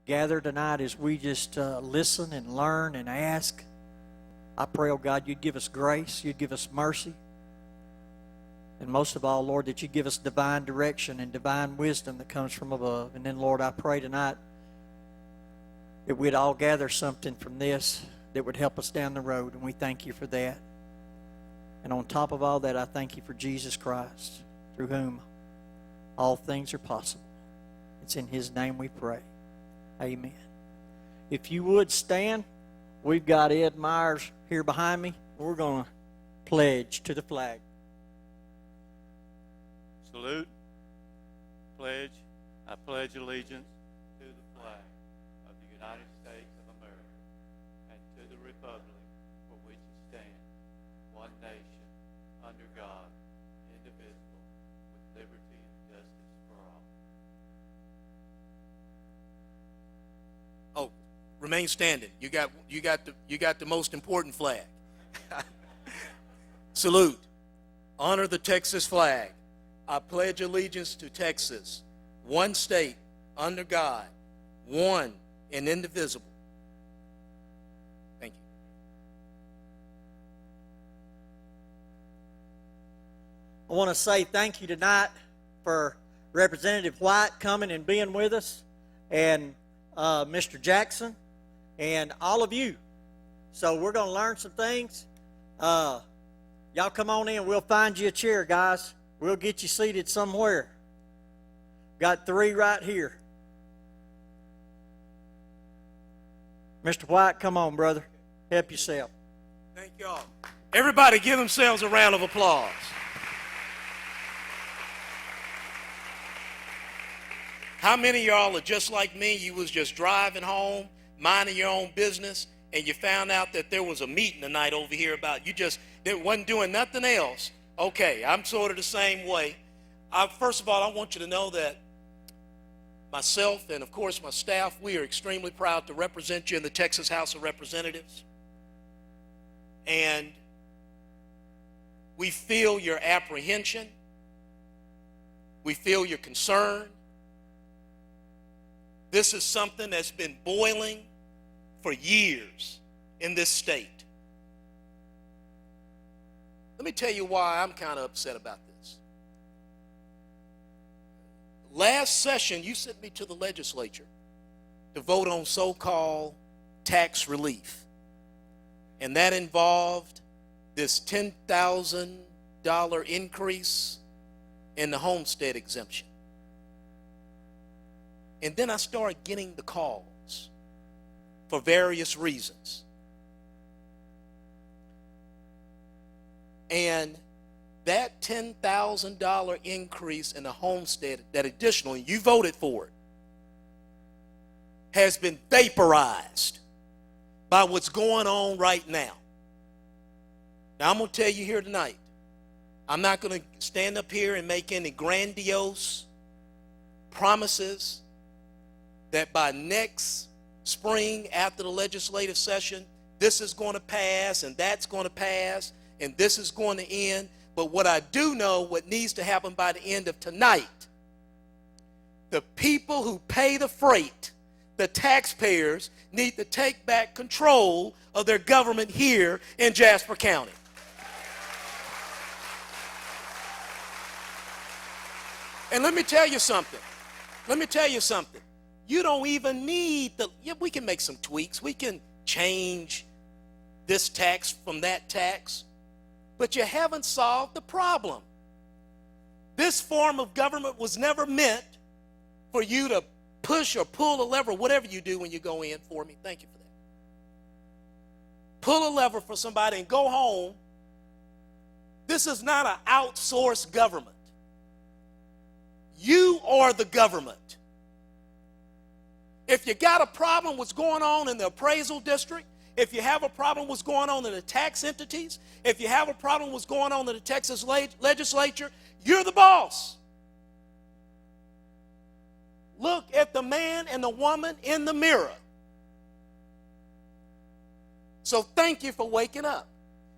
gather tonight as we just listen and learn and ask. I pray, oh God, you'd give us grace, you'd give us mercy. And most of all, Lord, that you give us divine direction and divine wisdom that comes from above. And then, Lord, I pray tonight that we'd all gather something from this that would help us down the road. And we thank you for that. And on top of all that, I thank you for Jesus Christ, through whom all things are possible. It's in his name we pray. Amen. If you would stand, we've got Ed Myers here behind me. We're going to pledge to the flag. Salute, pledge, I pledge allegiance to the flag of the United States of America and to the republic for which it stands, one nation, under God, indivisible, with liberty and justice for all. Oh, remain standing. You got the most important flag. Salute. Honor the Texas flag. I pledge allegiance to Texas, one state, under God, one and indivisible. Thank you. I want to say thank you tonight for Representative White coming and being with us, and Mr. Jackson, and all of you. So we're going to learn some things. Y'all come on in. We'll find you a chair, guys. We'll get you seated somewhere. Got 3 right here. Mr. White, come on, brother. Help yourself. Thank y'all. Everybody give themselves a round of applause. How many of y'all are just like me? You was just driving home, minding your own business, and you found out that there was a meeting tonight over here about you just wasn't doing nothing else. Okay, I'm sort of the same way. First of all, I want you to know that myself and, of course, my staff, we are extremely proud to represent you in the Texas House of Representatives. And we feel your apprehension. We feel your concern. This is something that's been boiling for years in this state. Let me tell you why I'm kind of upset about this. Last session, you sent me to the legislature to vote on so-called tax relief. And that involved this $10,000 increase in the homestead exemption. And then I started getting the calls for various reasons. And that $10,000 increase in the homestead, that additionally, you voted for it, has been vaporized by what's going on right now. Now, I'm going to tell you here tonight, I'm not going to stand up here and make any grandiose promises that by next spring after the legislative session, this is going to pass and that's going to pass and this is going to end. But what I do know, what needs to happen by the end of tonight, the people who pay the freight, the taxpayers, need to take back control of their government here in Jasper County. And let me tell you something. You don't even need we can make some tweaks. We can change this tax from that tax. But you haven't solved the problem. This form of government was never meant for you to push or pull a lever, whatever you do when you go in for me. Thank you for that. Pull a lever for somebody and go home. This is not an outsourced government. You are the government. If you got a problem with what's going on in the appraisal district, if you have a problem with what's going on in the tax entities, if you have a problem with what's going on in the Texas legislature, you're the boss. Look at the man and the woman in the mirror. So thank you for waking up.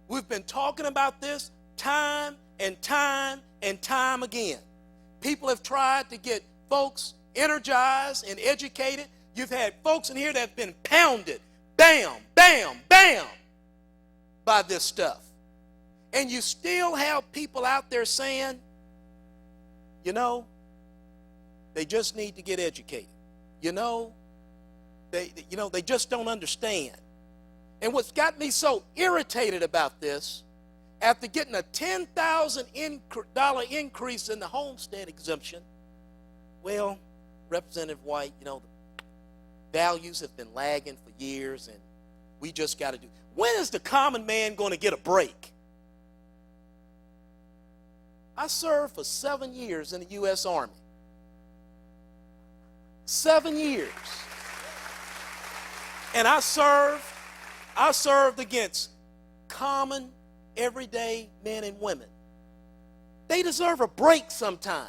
We've been talking about this time and time and time again. People have tried to get folks energized and educated. You've had folks in here that have been pounded, bam, bam, bam, by this stuff. And you still have people out there saying, you know, they just need to get educated. You know, they just don't understand. And what's got me so irritated about this, after getting a $10,000 increase in the homestead exemption, well, Representative White, you know, the values have been lagging for years, and we just got to do. When is the common man going to get a break? I served for 7 years in the U.S. Army. 7 years. And I served against common, everyday men and women. They deserve a break sometime.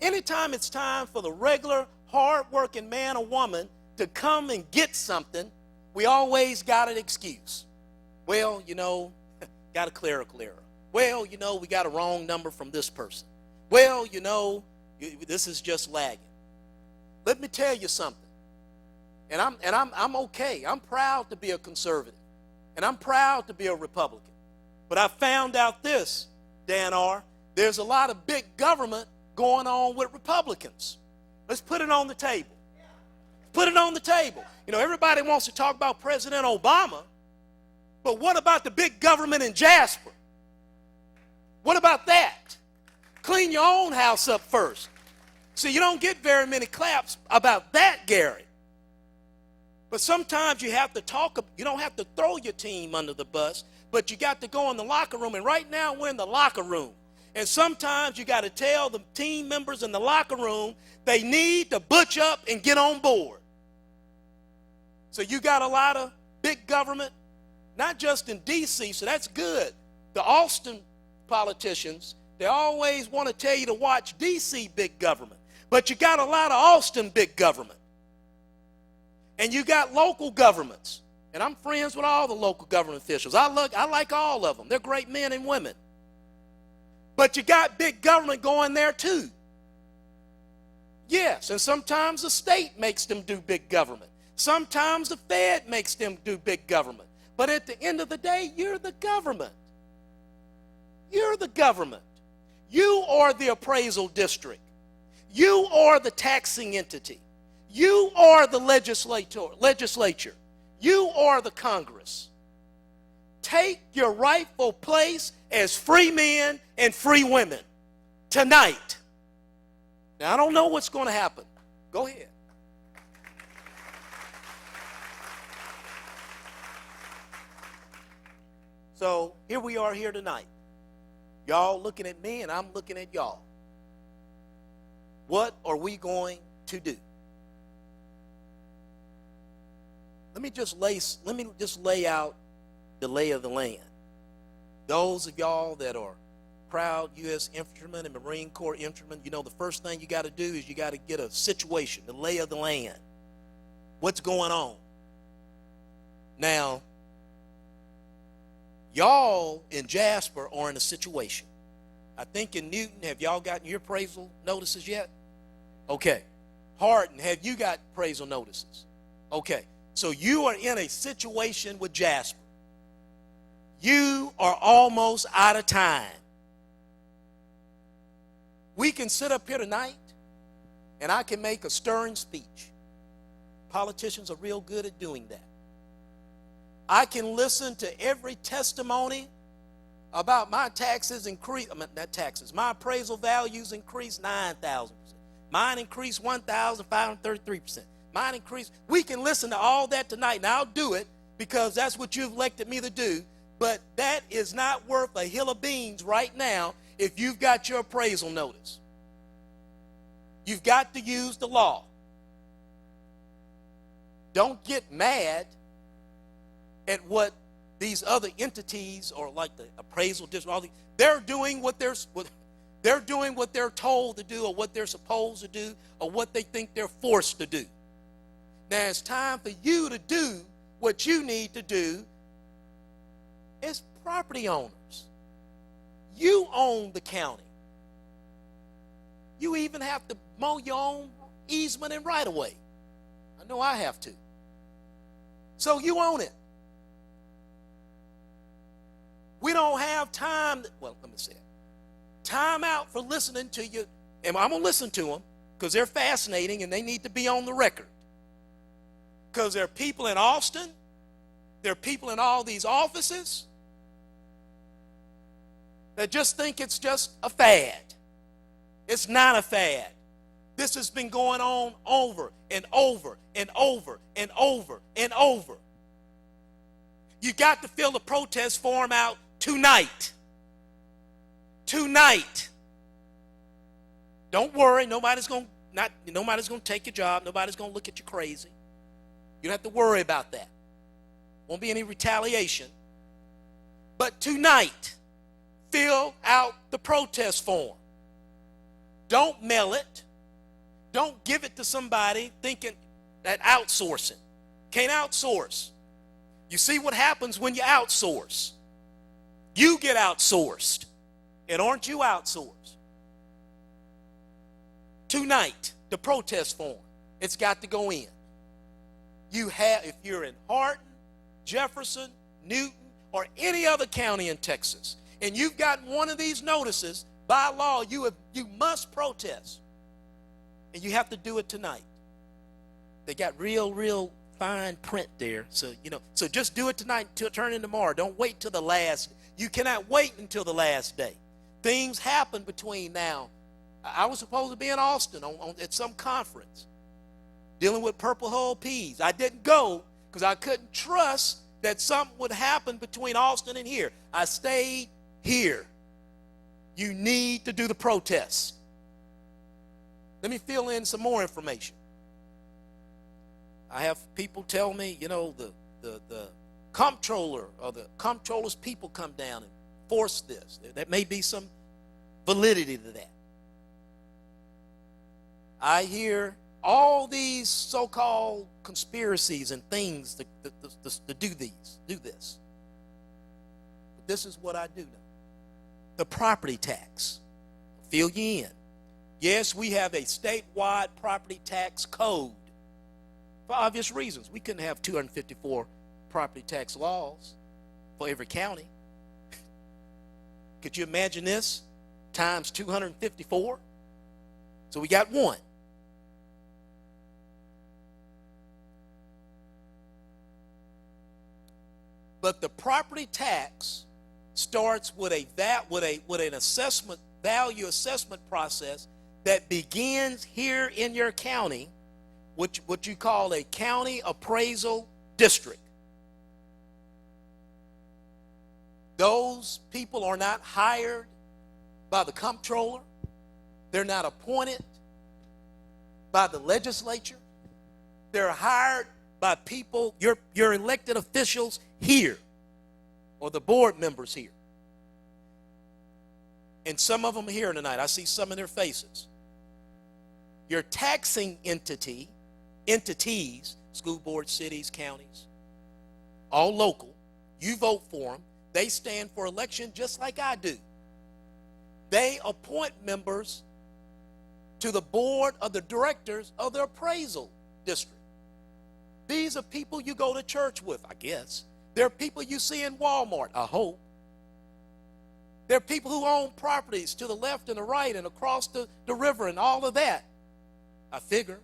Anytime it's time for the regular, hard-working man or woman to come and get something, we always got an excuse. Well, you know, got a clerical error. Well, you know, we got a wrong number from this person. Well, you know, this is just lagging. Let me tell you something. And I'm okay. I'm proud to be a conservative. And I'm proud to be a Republican. But I found out this, Dan R., there's a lot of big government going on with Republicans. Let's put it on the table. Put it on the table. You know, everybody wants to talk about President Obama, but what about the big government in Jasper? What about that? Clean your own house up first. See, you don't get very many claps about that, Gary. But sometimes you have to talk, you don't have to throw your team under the bus, but you got to go in the locker room. And right now we're in the locker room. And sometimes you got to tell the team members in the locker room they need to butch up and get on board. So you got a lot of big government, not just in D.C., so that's good. The Austin politicians, they always want to tell you to watch D.C. big government. But you got a lot of Austin big government. And you got local governments. And I'm friends with all the local government officials. I like all of them. They're great men and women. But you got big government going there too. Yes, and sometimes the state makes them do big government. Sometimes the Fed makes them do big government. But at the end of the day, you're the government. You're the government. You are the appraisal district. You are the taxing entity. You are the legislature. You are the Congress. Take your rightful place as free men and free women tonight. Now, I don't know what's going to happen. Go ahead. So here we are here tonight. Y'all looking at me and I'm looking at y'all. What are we going to do? Let me just lay out the lay of the land. Those of y'all that are proud U.S. infantrymen and Marine Corps infantrymen, you know the first thing you got to do is you got to get a situation, the lay of the land. What's going on? Now, y'all in Jasper are in a situation. I think in Newton, have y'all gotten your appraisal notices yet? Okay. Hardin, have you got appraisal notices? Okay. So you are in a situation with Jasper. You are almost out of time. We can sit up here tonight and I can make a stirring speech. Politicians are real good at doing that. I can listen to every testimony about my taxes increase, not taxes, my appraisal values increased 9,000%. Mine increased 1,533%. Mine increased. We can listen to all that tonight, and I'll do it because that's what you've elected me to do. But that is not worth a hill of beans right now if you've got your appraisal notice. You've got to use the law. Don't get mad at what these other entities or like the appraisal district, all they're doing what they're told to do or what they're supposed to do or what they think they're forced to do. Now it's time for you to do what you need to do as property owners. You own the county. You even have to mow your own easement and right of way. I I know I have to. So you own it. We don't have time. Well, let me say it. Time out for listening to you. And I'm going to listen to them because they're fascinating and they need to be on the record. Because there are people in Austin. There are people in all these offices that just think it's just a fad. It's not a fad. This has been going on over and over and over and over and over. You got to fill the protest form out tonight. Tonight. Don't worry, nobody's going to take your job. Nobody's going to look at you crazy. You don't have to worry about that. Won't be any retaliation. But tonight, fill out the protest form. Don't mail it. Don't give it to somebody thinking that outsourcing. Can't outsource. You see what happens when you outsource. You get outsourced. And aren't you outsourced? Tonight, the protest form. It's got to go in. You have, if you're in Hardin, Jefferson, Newton, or any other county in Texas, and you've gotten one of these notices, by law, you must protest. And you have to do it tonight. They got real fine print there. So, so just do it tonight until turn in tomorrow. Don't wait till the last. You cannot wait until the last day. Things happen between now. I was supposed to be in Austin at some conference dealing with Purple Hull peas. I didn't go because I couldn't trust that something would happen between Austin and here. I stayed here. You need to do the protest. Let me fill in some more information. I have people tell me, the comptroller or the comptroller's people come down and force this. There may be some validity to that. I hear all these so-called conspiracies and things to do this. But this is what I do know. The property tax. Fill you in. Yes, we have a statewide property tax code. For obvious reasons. We couldn't have 254 property tax laws for every county. Could you imagine this? Times 254? So we got one. But the property tax starts with an assessment, value assessment process that begins here in your county, what you call a county appraisal district. Those people are not hired by the comptroller. They're not appointed by the legislature. They're hired by people, your elected officials here, or the board members here. And some of them here tonight, I see some of their faces. Your taxing entities, school boards, cities, counties, all local, you vote for them. They stand for election just like I do. They appoint members to the board of the directors of the appraisal district. These are people you go to church with, I guess. They're people you see in Walmart, I hope. They're people who own properties to the left and the right and across the river and all of that, I figure.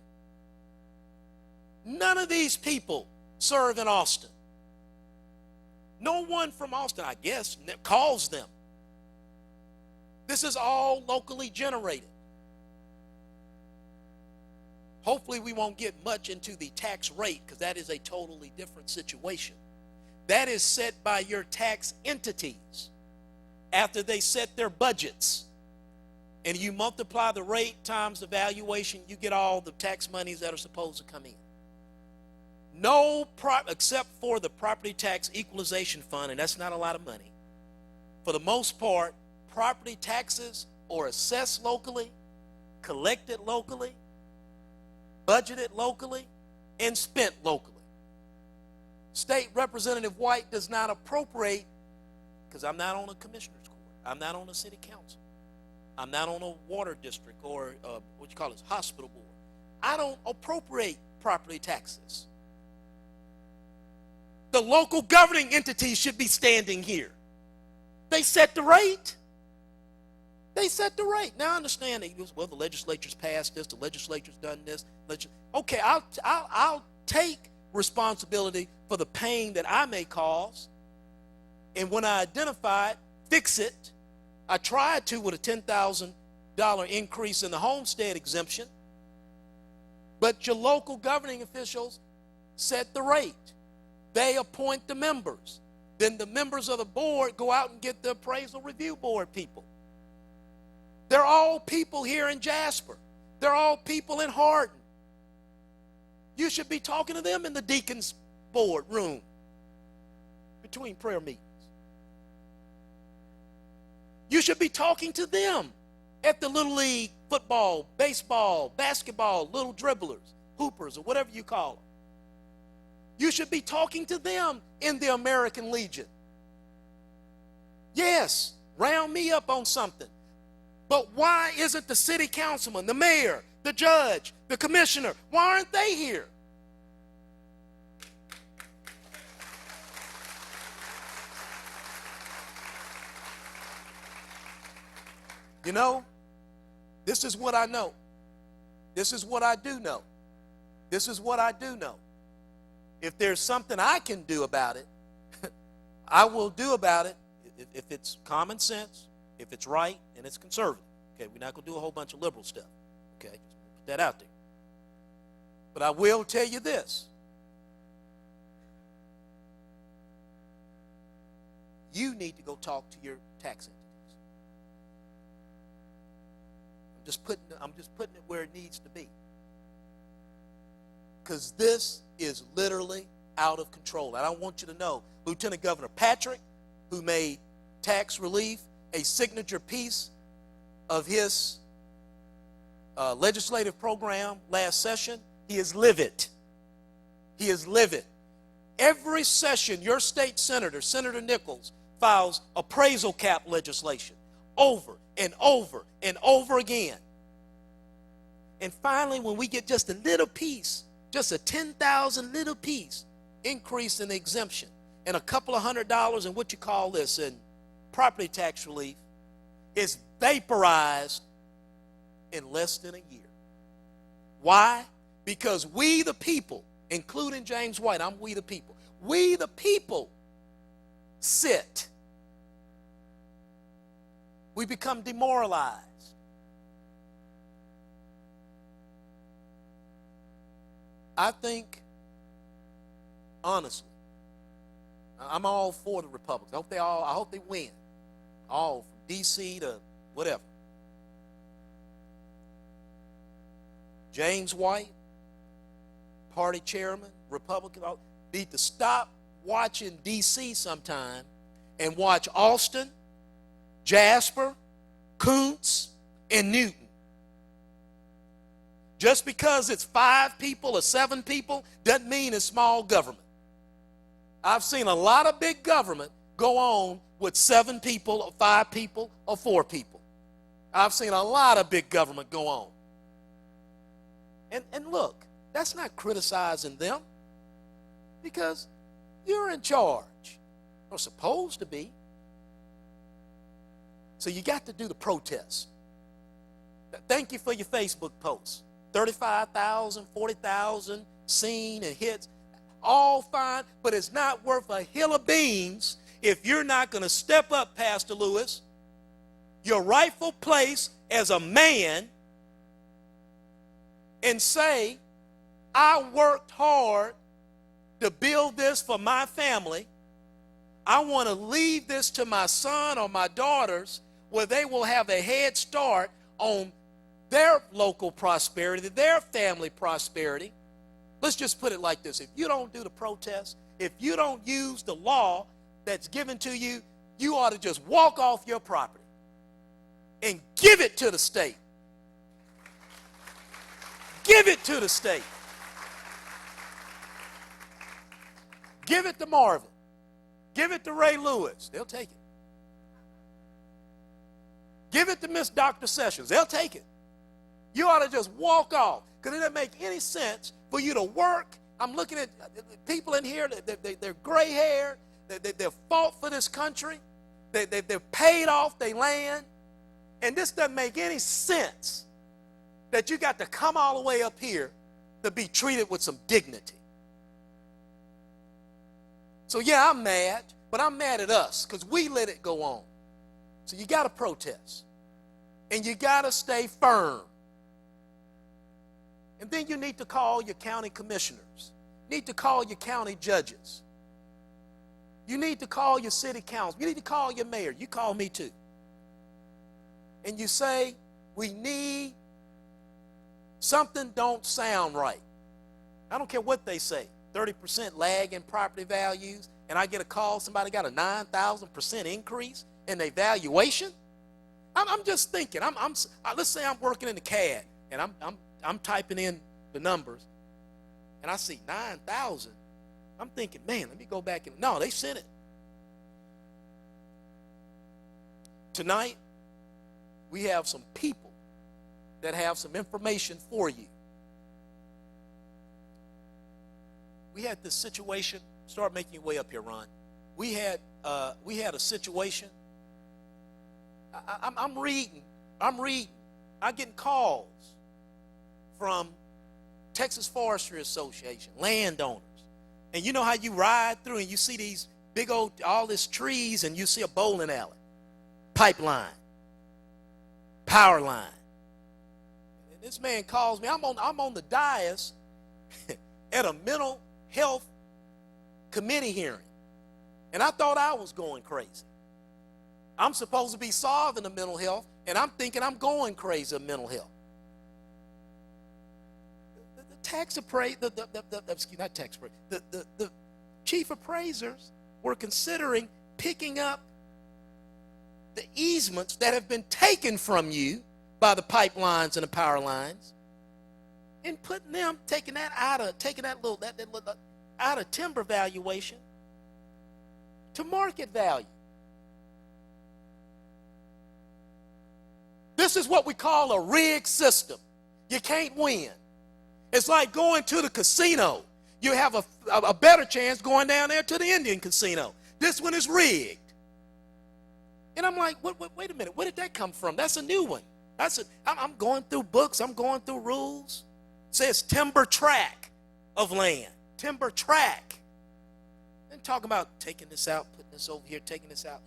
None of these people serve in Austin. No one from Austin, I guess, calls them. This is all locally generated. Hopefully we won't get much into the tax rate because that is a totally different situation. That is set by your tax entities after they set their budgets. And you multiply the rate times the valuation, you get all the tax monies that are supposed to come in. Except for the property tax equalization fund, and that's not a lot of money. For the most part, property taxes are assessed locally, collected locally, budgeted locally, and spent locally. State Representative White does not appropriate, because I'm not on a commissioner's court. I'm not on a city council. I'm not on a water district or hospital board. I don't appropriate property taxes. The local governing entities should be standing here. They set the rate. They set the rate. Now I understand that, well, the legislature's passed this, the legislature's done this. Okay, I'll take responsibility for the pain that I may cause. And when I identify it, fix it. I tried to with a $10,000 increase in the homestead exemption. But your local governing officials set the rate. They appoint the members. Then the members of the board go out and get the appraisal review board people. They're all people here in Jasper. They're all people in Hardin. You should be talking to them in the deacons board room between prayer meetings. You should be talking to them at the Little League football, baseball, basketball, little dribblers, hoopers, or whatever you call them. You should be talking to them in the American Legion. Yes, round me up on something. But why isn't the city councilman, the mayor, the judge, the commissioner, why aren't they here? You know, this is what I know. This is what I do know. This is what I do know. If there's something I can do about it, I will do about it if it's common sense, if it's right, and it's conservative. Okay, we're not going to do a whole bunch of liberal stuff. Okay, just put that out there. But I will tell you this. You need to go talk to your tax entities. I'm just putting it where it needs to be. Because this is literally out of control. And I want you to know, Lieutenant Governor Patrick, who made tax relief a signature piece of his legislative program last session, he is livid. He is livid. Every session, your state senator, Senator Nichols, files appraisal cap legislation over and over and over again. And finally, when we get just a little piece, just a $10,000 little piece increase in the exemption and a couple of $100 in what you call this in property tax relief, is vaporized in less than a year. Why? Because we the people, including James White, I'm we the people sit. We become demoralized. I think, honestly, I'm all for the Republicans. I hope they win. All from D.C. to whatever. James White, party chairman, Republican, need to stop watching D.C. sometime and watch Austin, Jasper, Kuntz, and Newton. Just because it's 5 people or 7 people doesn't mean it's small government. I've seen a lot of big government go on with 7 people or 5 people or 4 people. I've seen a lot of big government go on. And look, that's not criticizing them, because you're in charge, or supposed to be. So you got to do the protest. Thank you for your Facebook posts. 35,000, 40,000 seen and hits. All fine, but it's not worth a hill of beans if you're not going to step up, Pastor Lewis, your rightful place as a man and say, I worked hard to build this for my family. I want to leave this to my son or my daughters where they will have a head start on their local prosperity, their family prosperity. Let's just put it like this. If you don't do the protest, if you don't use the law that's given to you, you ought to just walk off your property and give it to the state. Give it to the state. Give it to Marvin. Give it to Ray Lewis. They'll take it. Give it to Miss Dr. Sessions. They'll take it. You ought to just walk off, because it doesn't make any sense for you to work. I'm looking at people in here, they're gray haired, they're fought for this country, they're paid off their land, and this doesn't make any sense that you got to come all the way up here to be treated with some dignity. So yeah, I'm mad, but I'm mad at us because we let it go on. So you got to protest, and you got to stay firm. And then you need to call your county commissioners. You need to call your county judges. You need to call your city council. You need to call your mayor. You call me too. And you say, we need something don't sound right. I don't care what they say. 30% lag in property values, and I get a call, somebody got a 9,000% increase in their valuation. I'm just thinking, let's say I'm working in the CAD, and I'm typing in the numbers, and I see 9,000. I'm thinking, man, let me go back and, no, they sent it. Tonight, we have some people that have some information for you. We had this situation. Start making your way up here, Ron. We had a situation. I'm reading. I'm getting calls from Texas Forestry Association, landowners. And you know how you ride through and you see these big old, all these trees, and you see a bowling alley, pipeline, power line. And this man calls me. I'm on the dais at a mental health committee hearing. And I thought I was going crazy. I'm supposed to be solving the mental health, and I'm thinking I'm going crazy of mental health. The chief appraisers were considering picking up the easements that have been taken from you by the pipelines and the power lines, and putting them, taking that out of timber valuation to market value. This is what we call a rigged system. You can't win. It's like going to the casino. You have a better chance going down there to the Indian casino. This one is rigged. And I'm like, wait a minute, where did that come from? That's a new one. I'm going through books, I'm going through rules. It says timber tract of land. Timber tract. And talking about taking this out, putting this over here, taking this out.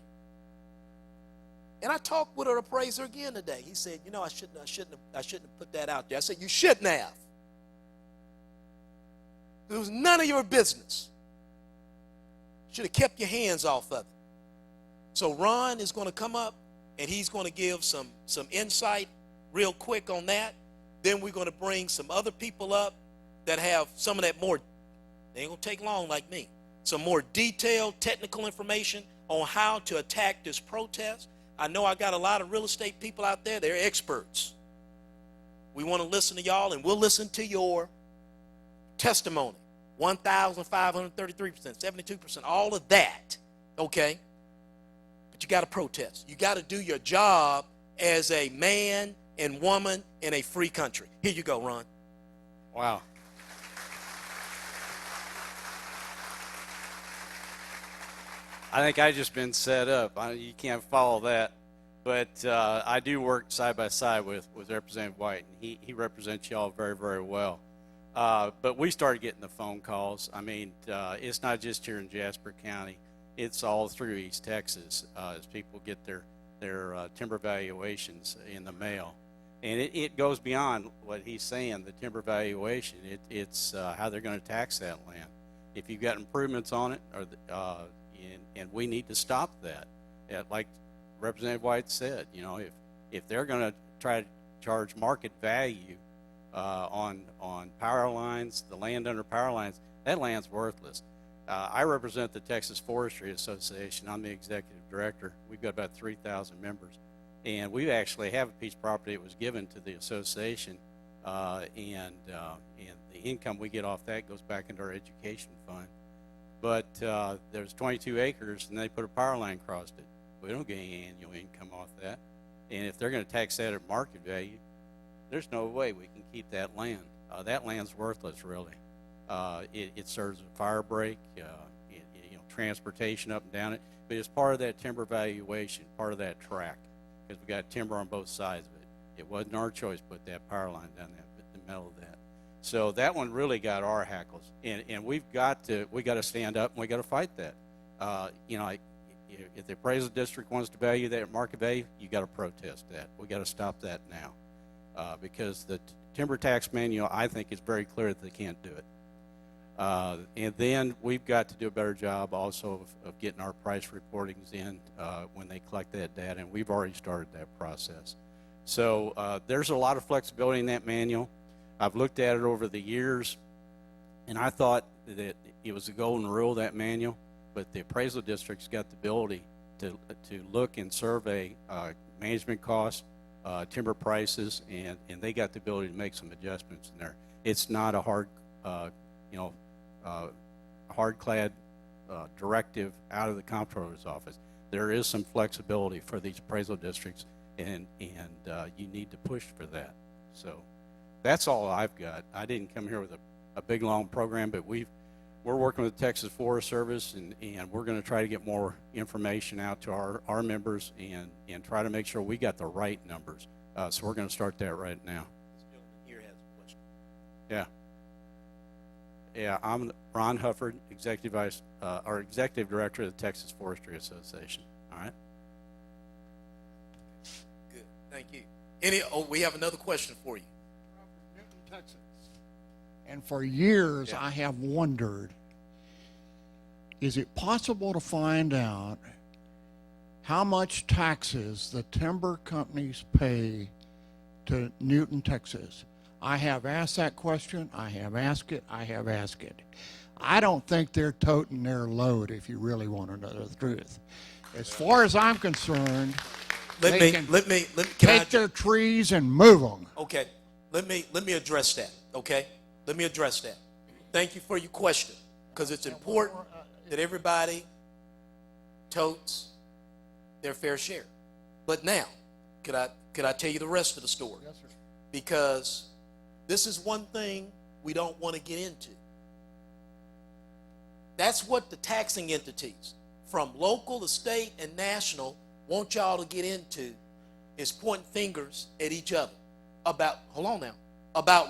And I talked with an appraiser again today. He said, you know, I shouldn't have put that out there. I said, you shouldn't have. It was none of your business. Should have kept your hands off of it. So Ron is going to come up, and he's going to give some insight real quick on that. Then we're going to bring some other people up that have some of that more, they ain't going to take long like me, some more detailed technical information on how to attack this protest. I know I got a lot of real estate people out there. They're experts. We want to listen to y'all, and we'll listen to your testimony. 1,533%, 72%, all of that, okay? But you got to protest. You got to do your job as a man and woman in a free country. Here you go, Ron. Wow. I think I just been set up. You can't follow that. But I do work side by side with Representative White, and he represents y'all very, very well. But we started getting the phone calls. I mean, it's not just here in Jasper County. It's all through East Texas as people get their timber valuations in the mail. And it goes beyond what he's saying, the timber valuation. It's how they're going to tax that land. If you've got improvements on it, and we need to stop that. Like Representative White said, you know, if they're going to try to charge market value on power lines, the land under power lines, that land's worthless. I represent the Texas Forestry Association. I'm the executive director. We've got about 3,000 members. And we actually have a piece of property that was given to the association, and the income we get off that goes back into our education fund. But there's 22 acres, and they put a power line across it. We don't get any annual income off that. And if they're going to tax that at market value, there's no way we can keep that land. That land's worthless, really. It serves a fire break, transportation up and down it, but it's part of that timber valuation, part of that track, because we got timber on both sides of it. It wasn't our choice to put that power line down the middle of that. So that one really got our hackles, and we got to stand up and we got to fight that. If the appraisal district wants to value that at market value, you got to protest that. We got to stop that now, because the timber tax manual, I think, is very clear that they can't do it. And then we've got to do a better job also of getting our price reportings in when they collect that data, and we've already started that process. So there's a lot of flexibility in that manual. I've looked at it over the years, and I thought that it was a golden rule, that manual, but the appraisal district's got the ability to look and survey management costs, timber prices, and they got the ability to make some adjustments in there. It's not a hard-clad directive out of the comptroller's office. There is some flexibility for these appraisal districts, and you need to push for that. So that's all I've got. I didn't come here with a big, long program, but we're working with the Texas Forest Service, and we're going to try to get more information out to our members and try to make sure we got the right numbers. So we're going to start that right now. This gentleman here has a question. Yeah. Yeah, I'm Ron Hufford, Executive Director of the Texas Forestry Association. All right. Good. Thank you. We have another question for you. I'm from Newton, Texas. And for years, Yeah. I have wondered, is it possible to find out how much taxes the timber companies pay to Newton, Texas? I have asked that question. I have asked it. I don't think they're toting their load, if you really want to know the truth. As far as I'm concerned, they can take their trees and move them. Okay, let me address that. Okay, let me address that. Thank you for your question, because it's important that everybody totes their fair share. But now, could I tell you the rest of the story? Yes, sir. Because this is one thing we don't want to get into. That's what the taxing entities, from local to state and national, want y'all to get into, is pointing fingers at each other about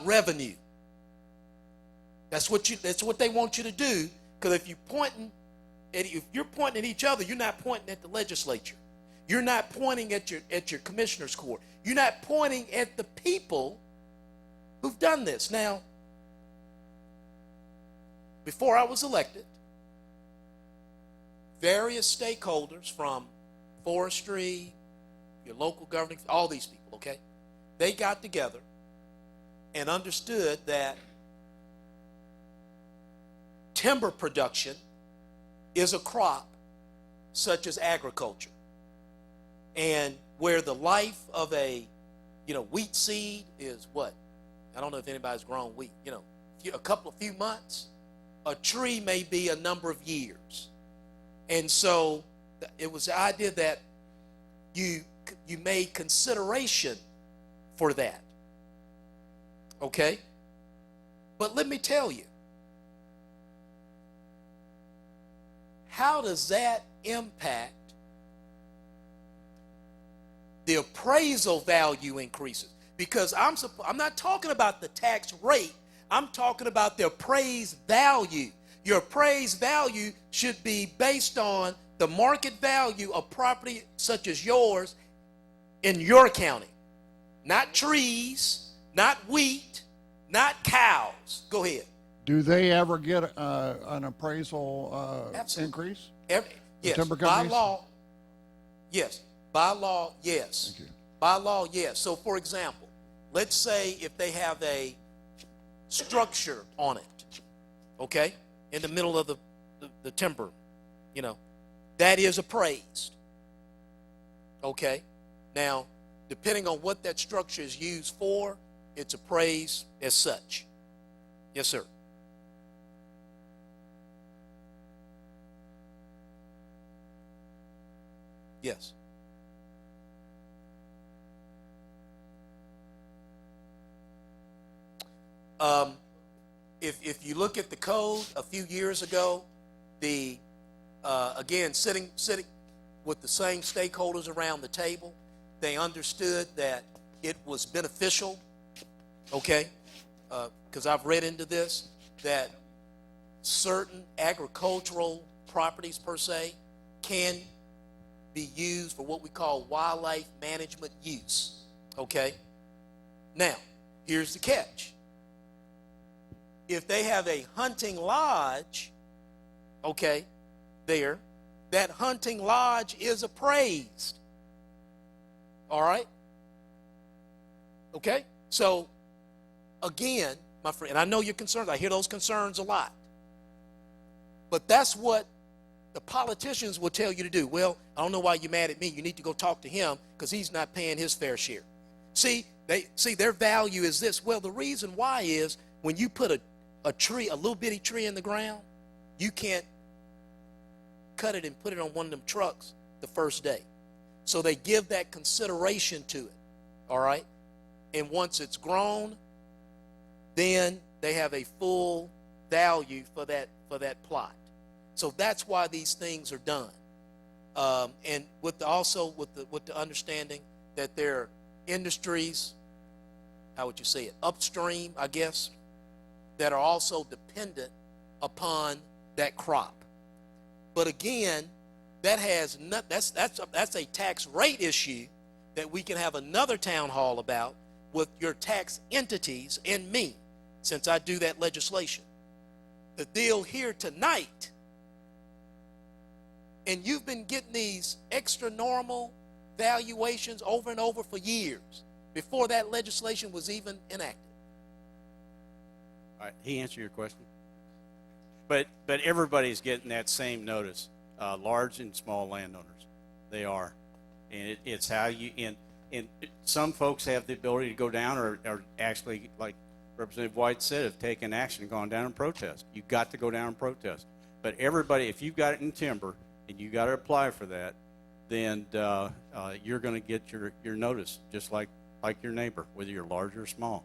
revenue. That's what they want you to do. Because if you're pointing at each other, you're not pointing at the legislature. You're not pointing at your commissioner's court. You're not pointing at the people who've done this. Now, before I was elected, various stakeholders from forestry, your local government, all these people, okay, they got together and understood that timber production is a crop such as agriculture. And where the life of a wheat seed is what? I don't know if anybody's grown wheat. A few months. A tree may be a number of years. And so it was the idea that you made consideration for that. Okay? But let me tell you, how does that impact the appraisal value increases? Because I'm not talking about the tax rate. I'm talking about the appraised value. Your appraised value should be based on the market value of property such as yours in your county. Not trees, not wheat, not cows. Go ahead. Do they ever get an appraisal increase? Yes, timber by companies? law, yes. By law, yes. Thank you. By law, yes. So, for example, let's say if they have a structure on it, okay, in the middle of the timber, that is appraised. Okay? Now, depending on what that structure is used for, it's appraised as such. Yes, sir. Yes. If you look at the code a few years ago, again, sitting with the same stakeholders around the table, they understood that it was beneficial, okay, because I've read into this, that certain agricultural properties per se can be used for what we call wildlife management use, okay? Now, here's the catch. If they have a hunting lodge, okay, there, that hunting lodge is appraised. All right? Okay? So, again, my friend, and I know your concerns. I hear those concerns a lot. But that's what the politicians will tell you to do. Well, I don't know why you're mad at me. You need to go talk to him because he's not paying his fair share. See, their value is this. Well, the reason why is when you put a tree, a little bitty tree in the ground, you can't cut it and put it on one of them trucks the first day. So they give that consideration to it, all right? And once it's grown, then they have a full value for that plot. So that's why these things are done. And with the understanding that there are industries, how would you say it, upstream, I guess, that are also dependent upon that crop. But again, that's a tax rate issue that we can have another town hall about with your tax entities and me, since I do that legislation. The deal here tonight, and you've been getting these extra normal valuations over and over for years before that legislation was even enacted. All right, he answered your question. But everybody's getting that same notice, large and small landowners. They are. And it's how you, and some folks have the ability to go down or actually, like Representative White said, have taken action and gone down and protest. You've got to go down and protest. But everybody, if you've got it in timber and you got to apply for that, then you're going to get your notice, just like your neighbor, whether you're large or small.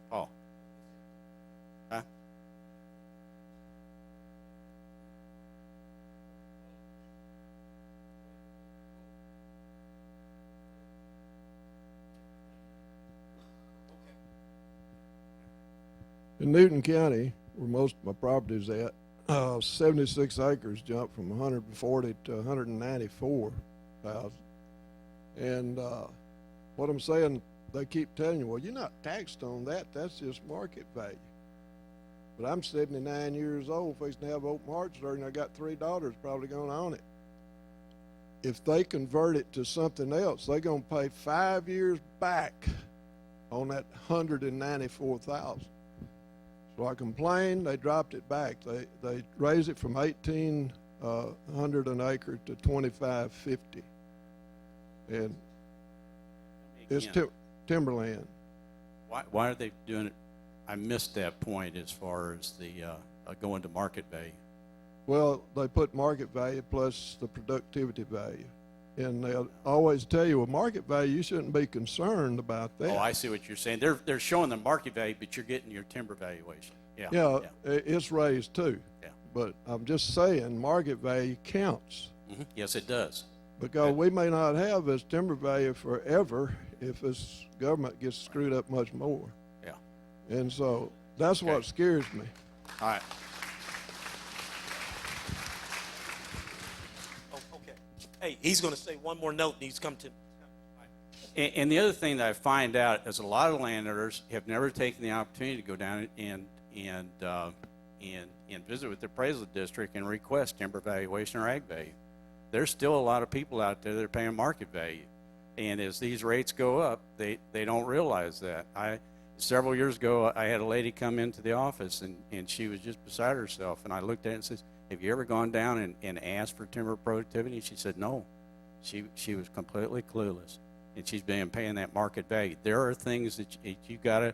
Paul. Huh? In Newton County, where most of my property is at, 76 acres jumped from 140 to 194,000. And what I'm saying, they keep telling you, well, you're not taxed on that. That's just market value. But I'm 79 years old, fixing to have open heart surgery, and I got 3 daughters probably going to own it. If they convert it to something else, they're going to pay 5 years back on that 194,000. So I complained, they dropped it back. They raised it from 1,800 an acre to 2,550. And it's timberland. Why are they doing it? I missed that point as far as the going to market value. Well, they put market value plus the productivity value. And they'll always tell you, well, market value, you shouldn't be concerned about that. Oh, I see what you're saying. They're showing the market value, but you're getting your timber valuation. Yeah, it's raised too. Yeah. But I'm just saying, market value counts. Mm-hmm. Yes, it does. Because we may not have this timber value forever if this government gets screwed up much more. Yeah. And so that's what scares me. All right. Okay. Hey, he's going to say one more note, and he's come to. And the other thing that I find out is a lot of landowners have never taken the opportunity to go down and visit with the appraisal district and request timber valuation or ag value. There's still a lot of people out there that are paying market value, and as these rates go up, they don't realize that. Several years ago, I had a lady come into the office, and she was just beside herself, and I looked at her and said, "Have you ever gone down and asked for timber productivity?" And she said, "No." She was completely clueless, and she's been paying that market value. There are things that you gotta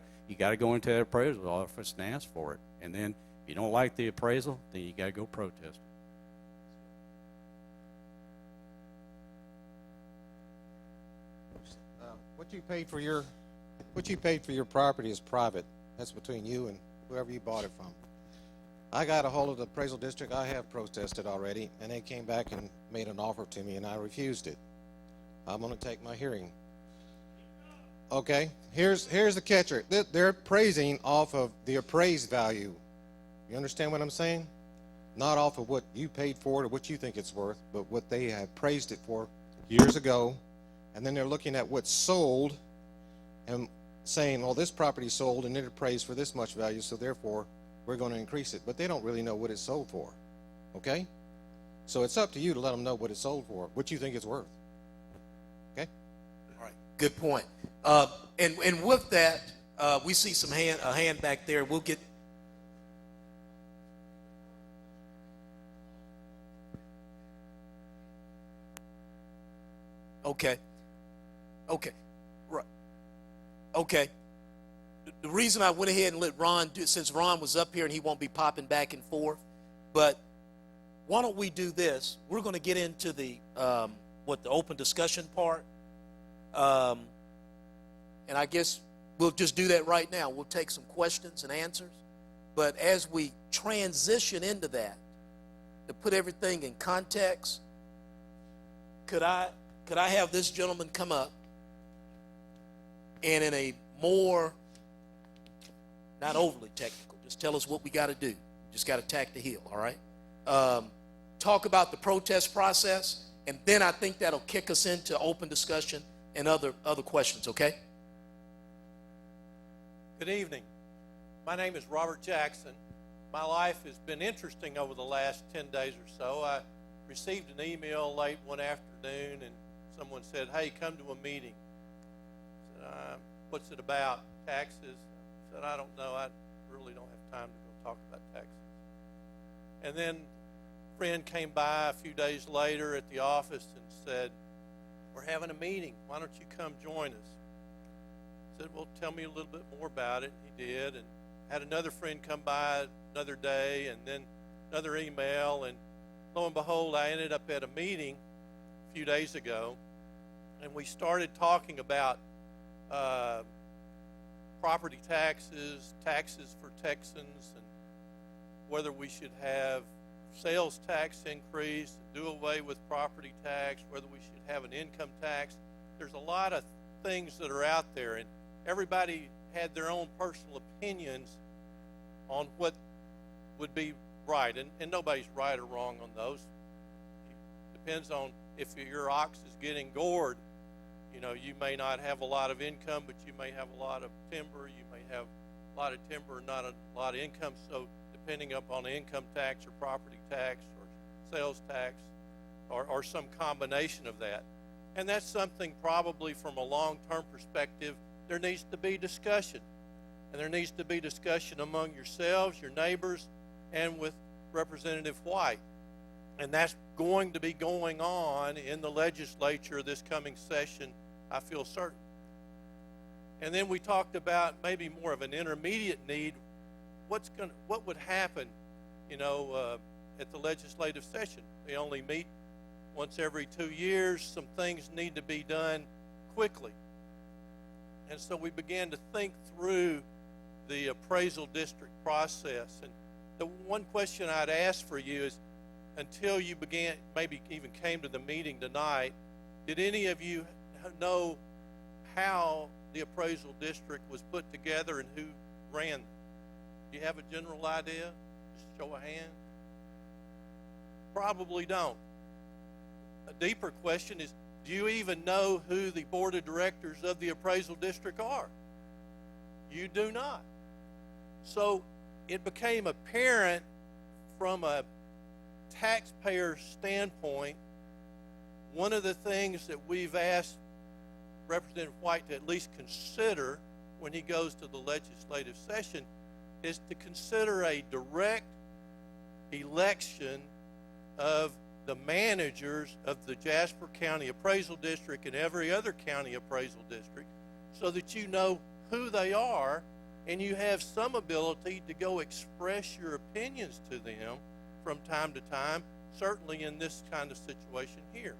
go into the appraisal office and ask for it, and then if you don't like the appraisal, then you gotta go protest. What you paid for your What you paid for your property is private. That's between you and whoever you bought it from. I got a hold of the appraisal district. I have protested already, and they came back and made an offer to me, and I refused it. I'm going to take my hearing. Okay, here's the catcher. They're appraising off of the appraised value. You understand what I'm saying? Not off of what you paid for it or what you think it's worth, but what they have appraised it for years ago. And then they're looking at what's sold and saying, well, this property sold and it appraised for this much value, so therefore we're going to increase it. But they don't really know what it's sold for. Okay? So it's up to you to let them know what it's sold for, what you think it's worth. Okay? All right, good point. And with that, we see a hand back there. We'll get. Okay. Right. Okay. The reason I went ahead and let Ron do it, since Ron was up here and he won't be popping back and forth, but why don't we do this? We're going to get into the the open discussion part. And I guess we'll just do that right now. We'll take some questions and answers. But as we transition into that, to put everything in context, could I have this gentleman come up and in a more, not overly technical, just tell us what we got to do. Just got to tack the heel, all right? Talk about the protest process, and then I think that'll kick us into open discussion and other questions, okay? Good evening. My name is Robert Jackson. My life has been interesting over the last 10 days or so. I received an email late one afternoon, and someone said, hey, come to a meeting. I said, what's it about? Taxes? I said, I don't know. I really don't have time to go talk about taxes. And then a friend came by a few days later at the office and said, we're having a meeting. Why don't you come join us? I said, well, tell me a little bit more about it. He did, and had another friend come by another day, and then another email, and lo and behold, I ended up at a meeting a few days ago, and we started talking about property taxes, taxes for Texans, and whether we should have sales tax increase, do away with property tax, whether we should have an income tax. There's a lot of things that are out there, and everybody had their own personal opinions on what would be right, and nobody's right or wrong on those. It depends on if your ox is getting gored. You know, you may not have a lot of income, but you may have a lot of timber. You may have a lot of timber, not a lot of income. So depending upon income tax or property tax or sales tax or some combination of that. And that's something probably from a long-term perspective, there needs to be discussion. And there needs to be discussion among yourselves, your neighbors, and with Representative White. And that's going to be going on in the legislature this coming session, I feel certain. And then we talked about maybe more of an intermediate need. What would happen, at the legislative session? They only meet once every 2 years. Some things need to be done quickly. And so we began to think through the appraisal district process. And the one question I'd ask for you is, until you began, maybe even came to the meeting tonight, did any of you know how the appraisal district was put together and who ran them? Do you have a general idea? Just show a hand. Probably don't. A deeper question is, do you even know who the board of directors of the appraisal district are? You do not. So it became apparent from a taxpayer standpoint, one of the things that we've asked Representative White to at least consider when he goes to the legislative session is to consider a direct election of the managers of the Jasper County Appraisal District and every other county appraisal district so that you know who they are and you have some ability to go express your opinions to them from time to time, certainly in this kind of situation here.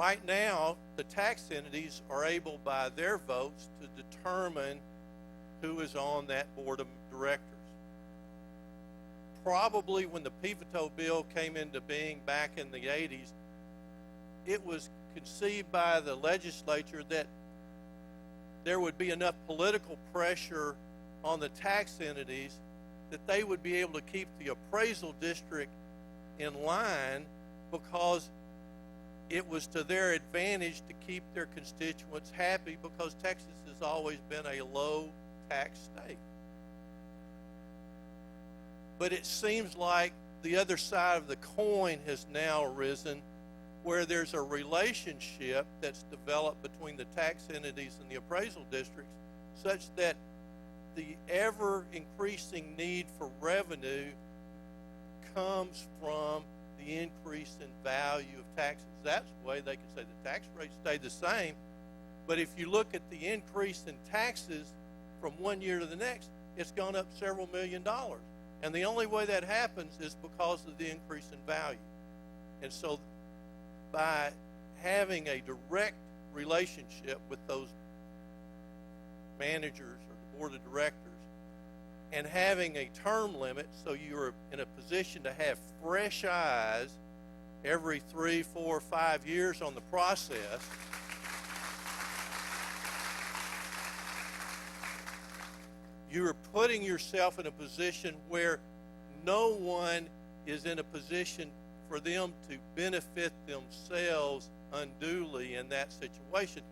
Right now, the tax entities are able by their votes to determine who is on that board of directors. Probably when the PIVOTO bill came into being back in the 80s, it was conceived by the legislature that there would be enough political pressure on the tax entities that they would be able to keep the appraisal district in line, because it was to their advantage to keep their constituents happy, because Texas has always been a low tax state. But it seems like the other side of the coin has now arisen, where there's a relationship that's developed between the tax entities and the appraisal districts, such that the ever increasing need for revenue comes from the increase in value of taxes. That's the way they can say the tax rate stayed the same, but if you look at the increase in taxes from one year to the next, it's gone up several $1 million. And the only way that happens is because of the increase in value. And so by having a direct relationship with those managers or the board of directors, and having a term limit so you're in a position to have fresh eyes every 3, 4, 5 years on the process, you're putting yourself in a position where no one is in a position for them to benefit themselves unduly in that situation.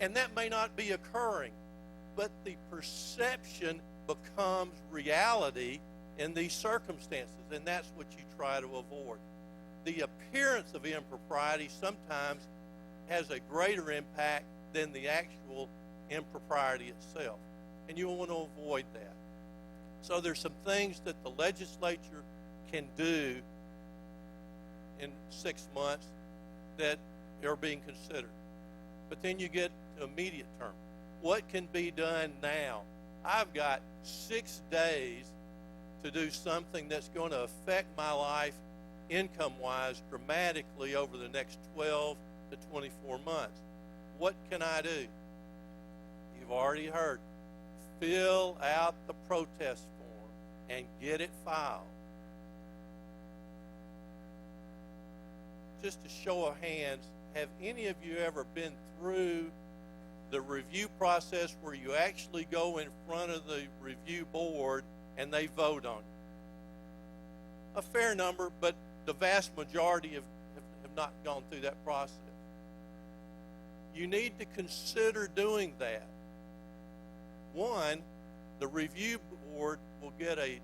And that may not be occurring, but the perception becomes reality in these circumstances, and that's what you try to avoid. The appearance of impropriety sometimes has a greater impact than the actual impropriety itself, and you want to avoid that. So there's some things that the legislature can do in 6 months that are being considered. But then you get to immediate term. What can be done now? I've got 6 days to do something that's going to affect my life income-wise dramatically over the next 12 to 24 months. What can I do? You've already heard. Fill out the protest form and get it filed. Just a show of hands, have any of you ever been through the review process where you actually go in front of the review board and they vote on you? A fair number, but the vast majority have not gone through that process. You need to consider doing that. One, the review board will get an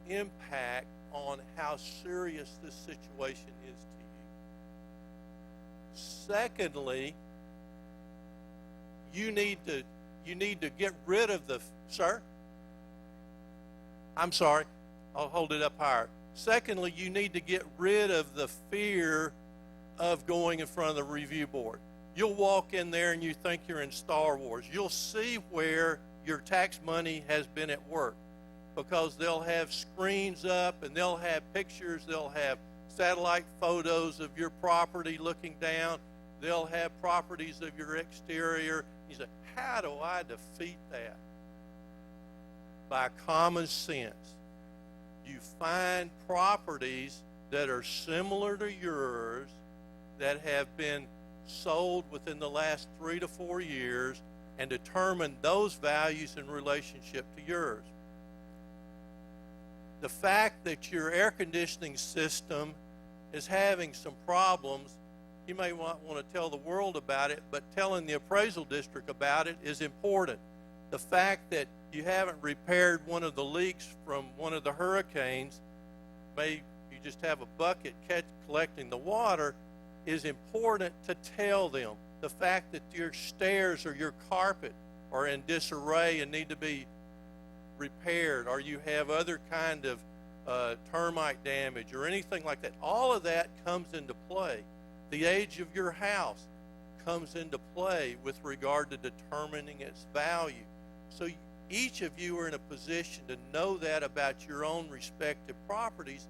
impact on how serious this situation is to you. Secondly, you need to get rid of the, sir? I'm sorry, I'll hold it up higher. Secondly, you need to get rid of the fear of going in front of the review board. You'll walk in there and you think you're in Star Wars. You'll see where your tax money has been at work, because they'll have screens up and they'll have pictures, they'll have satellite photos of your property looking down, they'll have properties of your exterior. You say, how do I defeat that? By common sense. You find properties that are similar to yours that have been sold within the last 3 to 4 years and determine those values in relationship to yours. The fact that your air conditioning system is having some problems, you may want to tell the world about it, but telling the appraisal district about it is important. The fact that you haven't repaired one of the leaks from one of the hurricanes, you just have a bucket collecting the water, is important to tell them. The fact that your stairs or your carpet are in disarray and need to be repaired, or you have other kind of termite damage or anything like that, all of that comes into play. The age of your house comes into play with regard to determining its value. So each of you are in a position to know that about your own respective properties,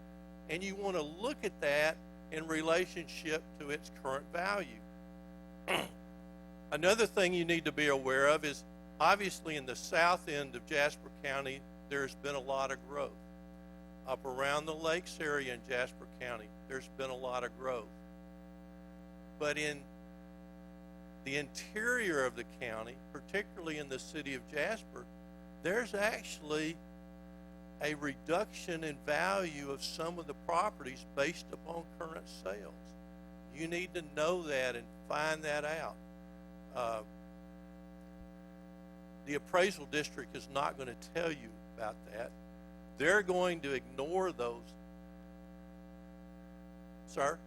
and you want to look at that in relationship to its current value. Another thing you need to be aware of is, obviously in the south end of Jasper County, there's been a lot of growth. Up around the lakes area in Jasper County, there's been a lot of growth. But in the interior of the county, particularly in the city of Jasper, there's actually a reduction in value of some of the properties based upon current sales. You need to know that and find that out. The appraisal district is not going to tell you about that. They're going to ignore those. Sir?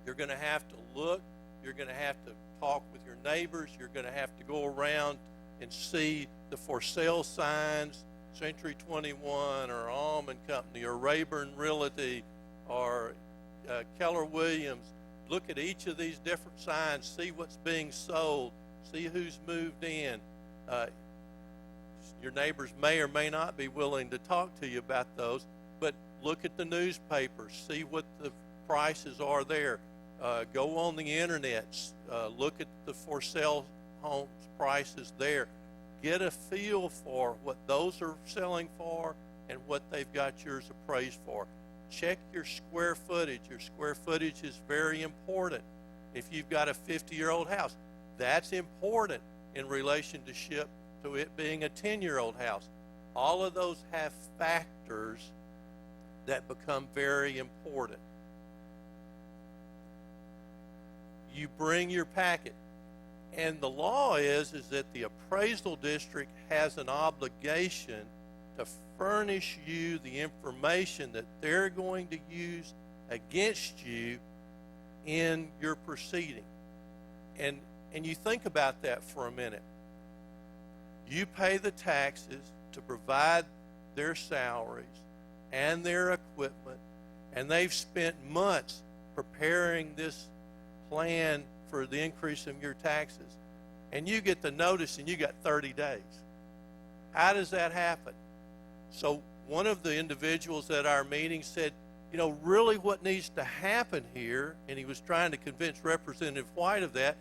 You're going to have to look. You're going to have to talk with your neighbors. You're going to have to go around and see the for sale signs, Century 21 or Almond Company or Rayburn Realty or Keller Williams. Look at each of these different signs, see what's being sold, see who's moved in. Your neighbors may or may not be willing to talk to you about those, but look at the newspapers, see what the prices are there. Go on the internet, look at the for sale homes prices there. Get a feel for what those are selling for and what they've got yours appraised for. Check your square footage. Your square footage is very important. If you've got a 50-year-old house, that's important in relationship to it being a 10-year-old house. All of those have factors that become very important. You bring your packet. And the law is that the appraisal district has an obligation to furnish you the information that they're going to use against you in your proceeding. And you think about that for a minute. You pay the taxes to provide their salaries and their equipment, and they've spent months preparing this plan for the increase in your taxes. And you get the notice and you got 30 days. How does that happen? So one of the individuals at our meeting said, you know, really what needs to happen here, and he was trying to convince Representative White of that,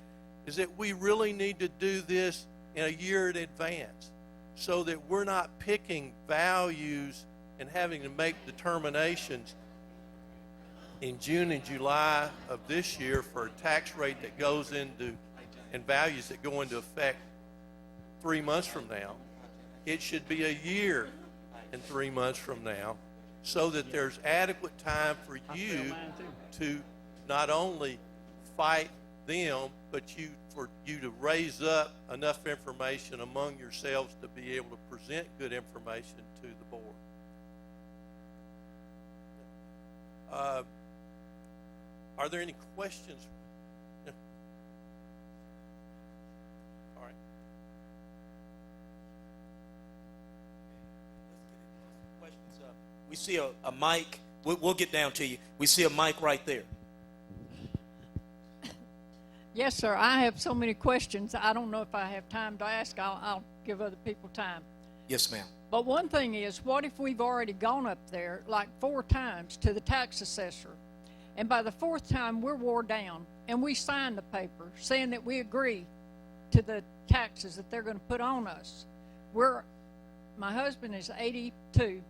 is that we really need to do this in a year in advance so that we're not picking values and having to make determinations in June and July of this year for a tax rate that goes into and values that go into effect 3 months from now. It should be a year and 3 months from now so that there's adequate time for you to not only fight them, but for you to raise up enough information among yourselves to be able to present good information to the board. Are there any questions? All right. Questions up. We see a mic. We'll get down to you. We see a mic right there. Yes, sir. I have so many questions. I don't know if I have time to ask. I'll give other people time. Yes, ma'am. But one thing is, what if we've already gone up there like 4 times to the tax assessor, and by the 4th time we're wore down, and we sign the paper saying that we agree to the taxes that they're going to put on us? My husband is 82.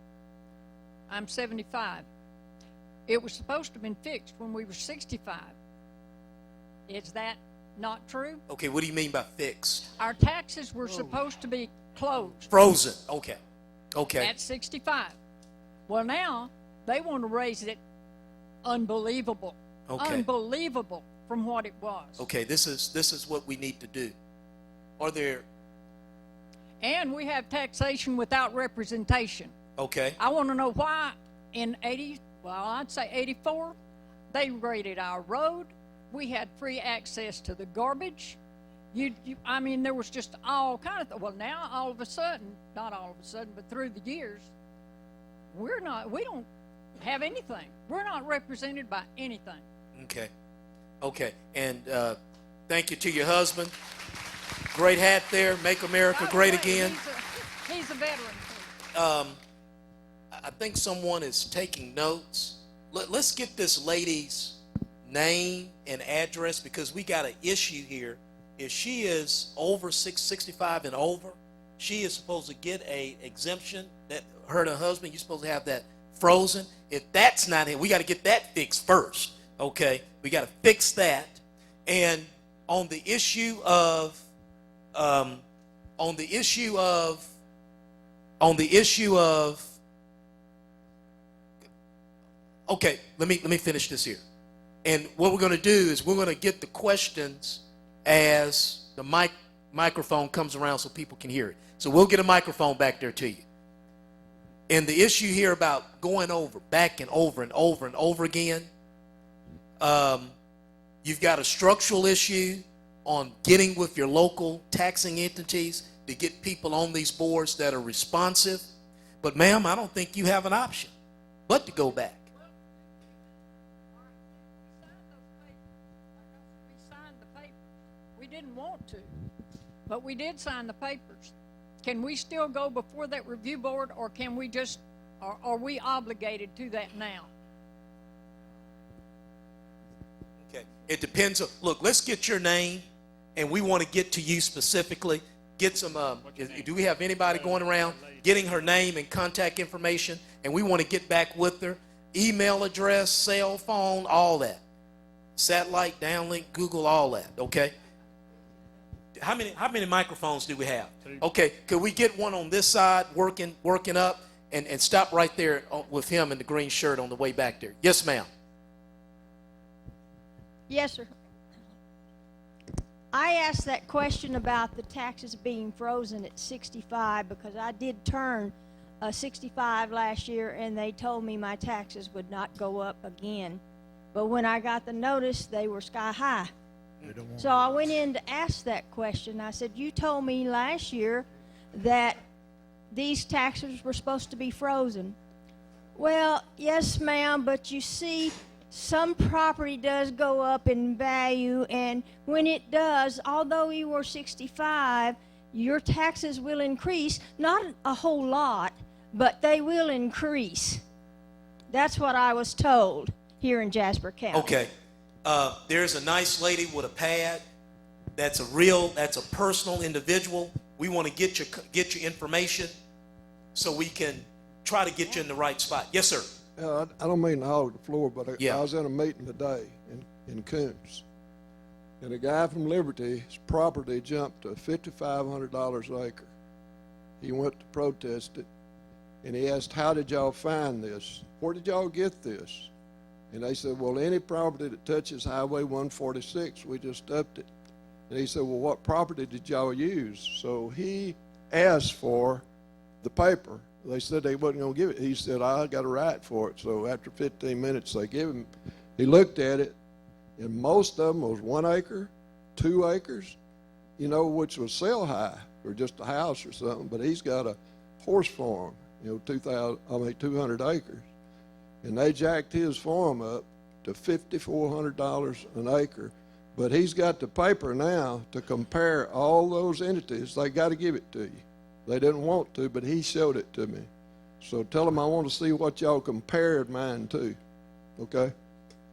I'm 75. It was supposed to have been fixed when we were 65. Is that not true? Okay, what do you mean by fixed? Our taxes were supposed to be closed. Frozen. Okay. Okay. At 65. Well, now they want to raise it unbelievable. Okay. Unbelievable from what it was. Okay, this is what we need to do. Are there... And we have taxation without representation. Okay. I want to know why in I'd say 84, they graded our road. We had free access to the garbage. I mean, there was just all kind of, well, now all of a sudden, not all of a sudden, but through the years, we don't have anything. We're not represented by anything. Okay. Okay. And thank you to your husband. Great hat there. Make America great again. He's a veteran. I think someone is taking notes, let's get this lady's name and address, because we got an issue here. If she is over 65 and over, she is supposed to get a exemption. That her and her husband, you're supposed to have that frozen. If that's not it, we got to get that fixed first. Okay, we got to fix that. And on the issue of okay, let me finish this here. And what we're going to do is we're going to get the questions as the microphone comes around so people can hear it. So we'll get a microphone back there to you. And the issue here about going over, back and over and over and over again, you've got a structural issue on getting with your local taxing entities to get people on these boards that are responsive. But ma'am, I don't think you have an option but to go back. We signed the papers. We didn't want to, but we did sign the papers. Can we still go before that review board, or can we just, are we obligated to that now? Okay, it depends. Look, let's get your name, and we want to get to you specifically. Get some, do we have anybody going around getting her name and contact information? And we want to get back with her. Email address, cell phone, all that. Satellite, downlink, Google, all that, okay? How many microphones do we have? Okay, could we get one on this side working up and stop right there with him in the green shirt on the way back there? Yes, ma'am. Yes, sir. I asked that question about the taxes being frozen at 65 because I did turn 65 last year, and they told me my taxes would not go up again. But when I got the notice, they were sky high. So I went in to ask that question. I said, you told me last year that these taxes were supposed to be frozen. Well, yes, ma'am, but you see, some property does go up in value, and when it does, although you were 65, your taxes will increase. Not a whole lot, but they will increase. That's what I was told here in Jasper County. Okay. There's a nice lady with a pad. That's a personal individual. We want to get your information so we can try to get you in the right spot. Yes, sir. I don't mean to hog the floor, but Yeah. I was in a meeting today in Coons, and a guy from Liberty's property jumped to $5,500 an acre. He went to protest it, and he asked, how did y'all find this? Where did y'all get this? And they said, well, any property that touches Highway 146, we just upped it. And he said, well, what property did y'all use? So he asked for the paper. They said they wasn't going to give it. He said, I got a right for it. So after 15 minutes, they give him. He looked at it, and most of them was 1 acre, 2 acres, which was sell high or just a house or something. But he's got a horse farm, 200 acres. And they jacked his farm up to $5,400 an acre. But he's got the paper now to compare all those entities. They got to give it to you. They didn't want to, but he showed it to me. So tell him I want to see what y'all compared mine to. Okay?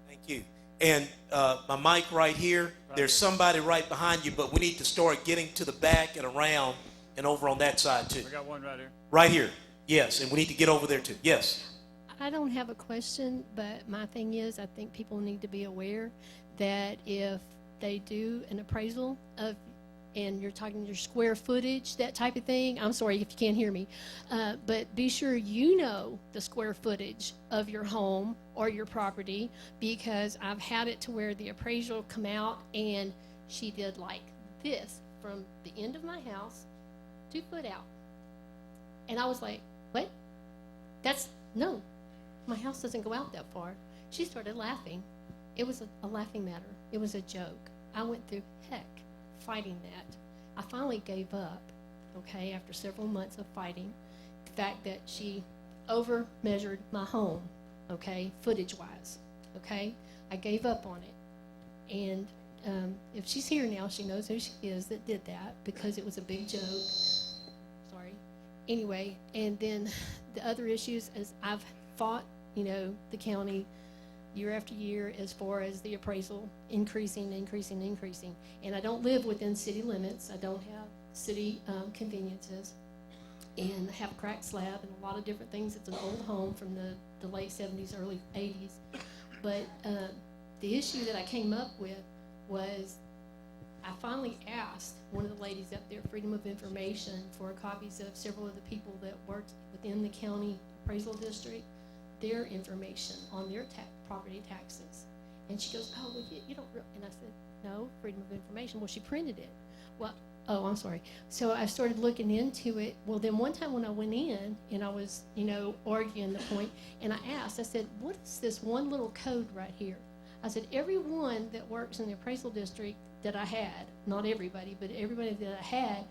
Thank you. And my mic right here, there's somebody right behind you, but we need to start getting to the back and around and over on that side too. We got one right here. Right here. Yes, and we need to get over there too. Yes. I don't have a question, but my thing is I think people need to be aware that if they do an appraisal of, and you're talking your square footage, that type of thing, I'm sorry if you can't hear me, but be sure you know the square footage of your home or your property, because I've had it to where the appraisal come out and she did like this from the end of my house 2 foot out. And I was like, what? No. My house doesn't go out that far. She started laughing. It was a laughing matter. It was a joke. I went through heck fighting that. I finally gave up, okay, after several months of fighting, the fact that she over measured my home, okay, footage-wise, okay? I gave up on it. And if she's here now, she knows who she is that did that, because it was a big joke. Sorry. Anyway, and then the other issues is I've fought, the county year after year as far as the appraisal increasing. And I don't live within city limits. I don't have city conveniences. And I have a cracked slab and a lot of different things. It's an old home from the late 70s, early 80s. But the issue that I came up with was I finally asked one of the ladies up there, Freedom of Information, for copies of several of the people that worked within the county appraisal district, their information on their property taxes. And she goes, oh, well, you don't really, and I said, no, Freedom of Information. Well, she printed it. Well, oh, I'm sorry. So I started looking into it. Well, then one time when I went in and I was, arguing the point, and I asked, I said, what is this one little code right here? I said, everyone that works in the appraisal district that I had, not everybody, but everybody that I had,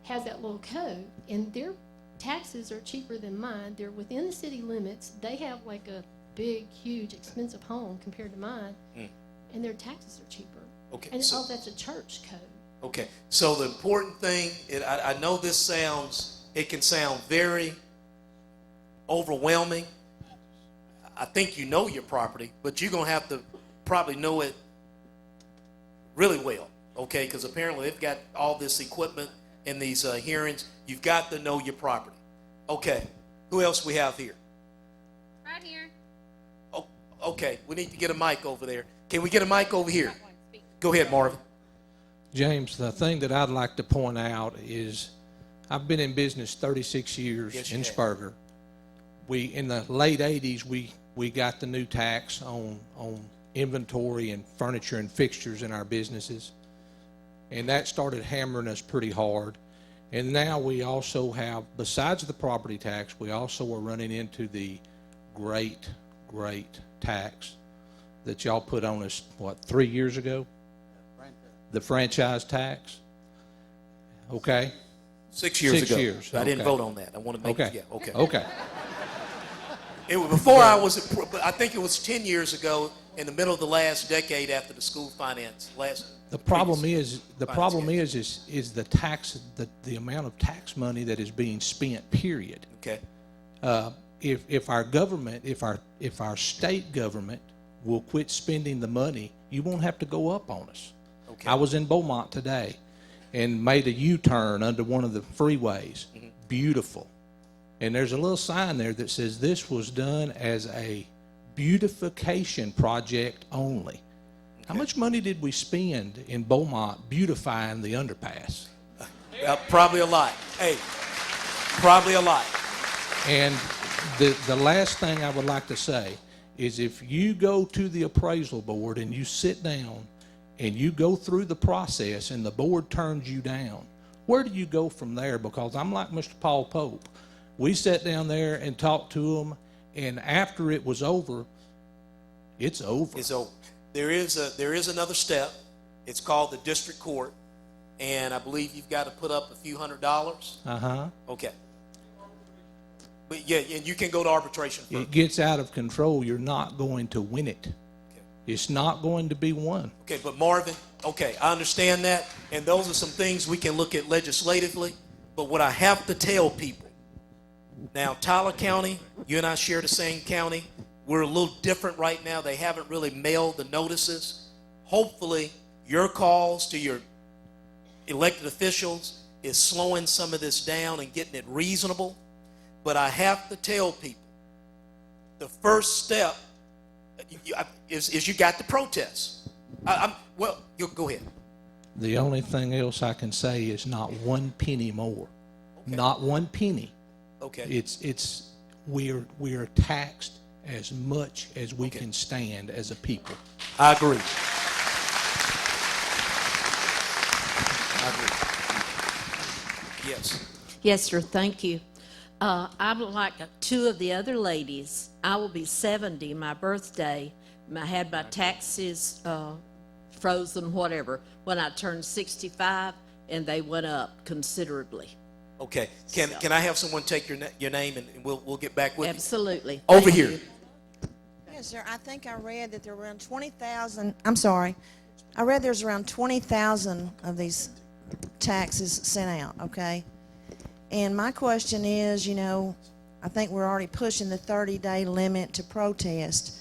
has that little code, and their taxes are cheaper than mine. They're within the city limits. They have like a big, huge, expensive home compared to mine, and their taxes are cheaper. Okay, And so- that's a church code. Okay, so the important thing, I know it can sound very overwhelming. I think you know your property, but you're going to have to probably know it really well, okay? Because apparently they've got all this equipment in these hearings. You've got to know your property. Okay, who else we have here? Right here. Oh, okay, we need to get a mic over there. Can we get a mic over here? Go ahead, Marvin. James, the thing that I'd like to point out is I've been in business 36 years Yes, you in have. Spurger. In the late 80s, we got the new tax on inventory and furniture and fixtures in our businesses. And that started hammering us pretty hard. And now we also have, besides the property tax, we also are running into the great tax that y'all put on us, 3 years ago? The franchise tax. Okay. 6 years 6 ago. years. I didn't Okay. vote on that. I want to make Okay. yeah, okay. Okay. It was before I think it was 10 years ago, in the middle of the last decade after the school finance The problem previous is finance the tax, the amount of tax money that is being spent. Period. Okay. If our government, if our state government will quit spending the money, you won't have to go up on us. Okay. I was in Beaumont today and made a U-turn under one of the freeways. Mm-hmm. Beautiful. And there's a little sign there that says this was done as a beautification project only. How much money did we spend in Beaumont beautifying the underpass? Probably a lot. Hey, probably a lot. And the last thing I would like to say is if you go to the appraisal board and you sit down and you go through the process and the board turns you down, where do you go from there? Because I'm like Mr. Paul Pope. We sat down there and talked to them, and after it was over, it's over. It's over. There is another step. It's called the district court, and I believe you've got to put up a few $100s. Uh-huh. Okay. But yeah, and you can go to arbitration first. It gets out of control. You're not going to win it. It's not going to be won. Okay, but Marvin, okay, I understand that, and those are some things we can look at legislatively, but what I have to tell people, now Tyler County, you and I share the same county, we're a little different right now. They haven't really mailed the notices. Hopefully, your calls to your elected officials is slowing some of this down and getting it reasonable, but I have to tell people, the first step is you got to protest. Well, you go ahead. The only thing else I can say is not one penny more. Okay. Not one penny. Okay. We're taxed as much as we Okay. can stand as a people. I agree. Yes. Yes, sir. Thank you. I'm like two of the other ladies. I will be 70, my birthday. I had my taxes frozen, whatever, when I turned 65, and they went up considerably. Okay. Can I have someone take your name and we'll get back with Absolutely. you? Over Thank here. you. Yes, sir. I think I read that there were around 20,000. I'm sorry. I read there's around 20,000 of these taxes sent out, okay? And my question is, I think we're already pushing the 30-day limit to protest.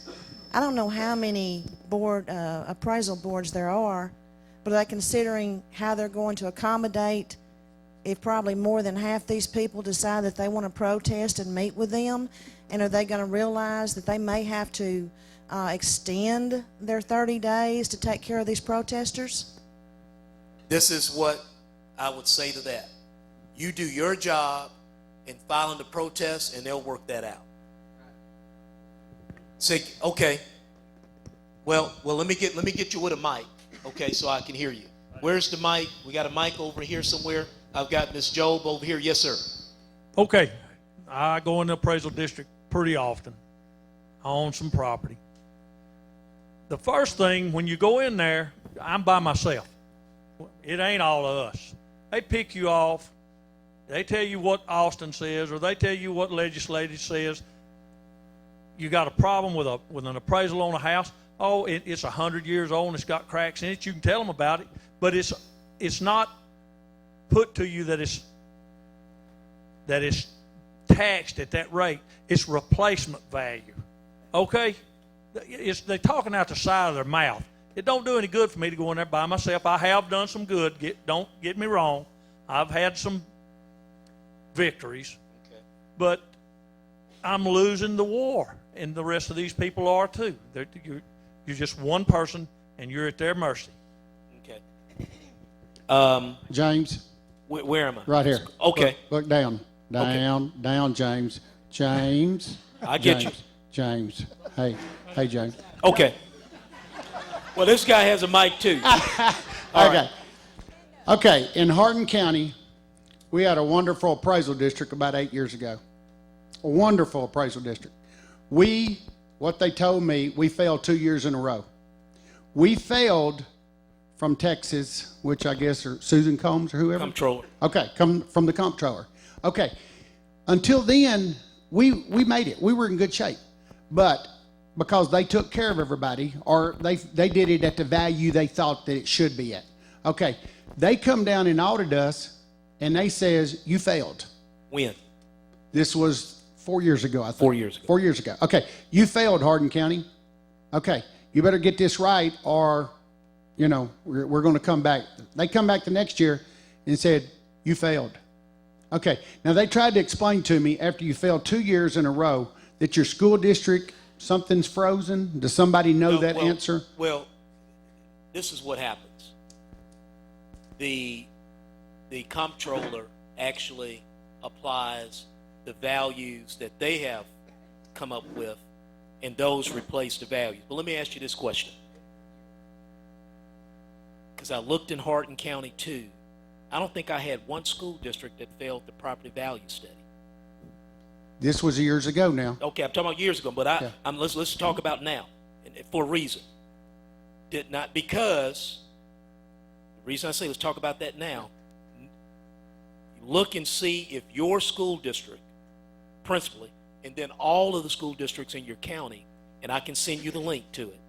I don't know how many appraisal boards there are, but are they considering how they're going to accommodate if probably more than half these people decide that they want to protest and meet with them? And are they going to realize that they may have to extend their 30 days to take care of these protesters? This is what I would say to that. You do your job in filing the protest, and they'll work that out. Say, okay, well, let me get you with a mic, okay, so I can hear you. Where's the mic? We got a mic over here somewhere. I've got Miss Job over here. Yes, sir. Okay, I go in the appraisal district pretty often. I own some property. The first thing, when you go in there, I'm by myself. It ain't all of us. They pick you off. They tell you what Austin says, or they tell you what legislative says. You got a problem with an appraisal on a house. Oh, it's 100 years old and it's got cracks in it. You can tell them about it, but it's not put to you that it's taxed at that rate. It's replacement value. Okay? They're talking out the side of their mouth. It don't do any good for me to go in there by myself. I have done some good. Don't get me wrong. I've had some victories. Okay. But I'm losing the war, and the rest of these people are too. You're just one person, and you're at their mercy. Okay. James, where am I? right here. Okay. Look down. Down, James. James. I get you. James. Hey, James. Okay. Well, this guy has a mic too. Okay. Okay, in Hardin County, we had a wonderful appraisal district about 8 years ago. A wonderful appraisal district. What they told me, we failed 2 years in a row. We failed from Texas, which I guess are Susan Combs or whoever? Comptroller. Okay, come from the comptroller. Okay. Until then, we made it. We were in good shape. But because they took care of everybody, or they did it at the value they thought that it should be at. Okay. They come down and audit us, and they says, you failed. When? This was 4 years ago, I think. 4 years ago. 4 years ago. Okay. You failed, Hardin County. Okay. You better get this right, or, we're going to come back. They come back the next year and said, you failed. Okay. Now, they tried to explain to me after you failed 2 years in a row that your school district, something's frozen. Does somebody know that answer? Well, this is what happens. The comptroller actually applies the values that they have come up with, and those replace the values. But let me ask you this question, because I looked in Hardin County too. I don't think I had one school district that failed the property value study. This was years ago now. Okay, I'm talking about years ago, but let's talk about now, and for a reason. Because the reason I say let's talk about that now. Look and see if your school district, principally, and then all of the school districts in your county, and I can send you the link to it,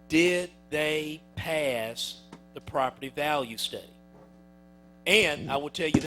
did they pass the property value study? And I will tell you